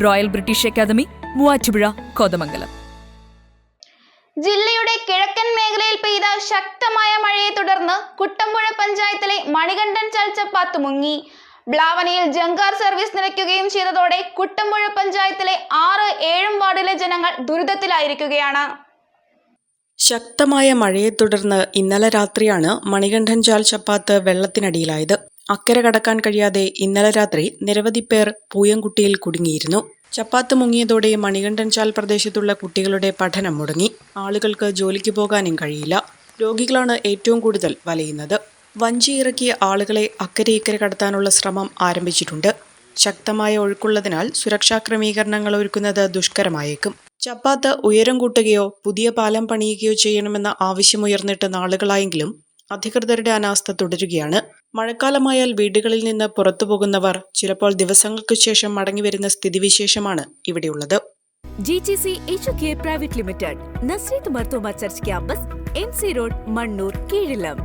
Royal British academy, Muvattupuzha, Kothamangalam. ജില്ലയുടെ കിഴക്കൻ മേഖലയിൽ പെയ്ത ശക്തമായ മഴയെ തുടർന്ന് കുട്ടമ്പുഴ പഞ്ചായത്തിലെ മണികണ്ഠൻ ചാൽ ചപ്പാത്ത് മുങ്ങി. ബ്ലാവനയിൽ ജങ്കാർ സർവീസ് നിലയ്ക്കുകയും ചെയ്തതോടെ കുട്ടമ്പുഴ പഞ്ചായത്തിലെ 6-7 വാർഡിലെ ജനങ്ങൾ ദുരിതത്തിലായിരിക്കുകയാണ്. ശക്തമായ മഴയെ തുടർന്ന് ഇന്നലെ രാത്രിയാണ് മണികണ്ഠൻ ചാൽ ചപ്പാത്ത് വെള്ളത്തിനടിയിലായത്. അക്കരെ കടക്കാൻ കഴിയാതെ ഇന്നലെ രാത്രി നിരവധി പേർ പൂയംകുട്ടിയിൽ കുടുങ്ങിയിരുന്നു. ചപ്പാത്ത് മുങ്ങിയതോടെ മണികണ്ഠൻ ചാൽ പ്രദേശത്തുള്ള കുട്ടികളുടെ പഠനം മുടങ്ങി. ആളുകൾക്ക് ജോലിക്ക് പോകാനും കഴിയില്ല. രോഗികളാണ് ഏറ്റവും കൂടുതൽ വലയുന്നത്. വഞ്ചി ഇറക്കി ആളുകളെ അക്കരെ ഇക്കരെ കടത്താനുള്ള ശ്രമം ആരംഭിച്ചിട്ടുണ്ട്. ശക്തമായ ഒഴുക്കുള്ളതിനാൽ സുരക്ഷാ ക്രമീകരണങ്ങൾ ഒരുക്കുന്നത് ദുഷ്കരമായേക്കും. ചപ്പാത്ത് ഉയരം കൂട്ടുകയോ പുതിയ പാലം പണിയുകയോ ചെയ്യണമെന്ന ആവശ്യമുയർന്നിട്ട് നാളുകളായെങ്കിലും അധികൃതരുടെ അനാസ്ഥ തുടരുകയാണ്. മഴക്കാലമായാൽ വീടുകളിൽ നിന്ന് പുറത്തു പോകുന്നവർ ചിലപ്പോൾ ദിവസങ്ങൾക്കു ശേഷം മടങ്ങിവരുന്ന സ്ഥിതിവിശേഷമാണ് ഇവിടെയുള്ളത്. GGC HUK private limited, Nazareth Marthoma church campus, MC road, Mannur, കീഴിലം.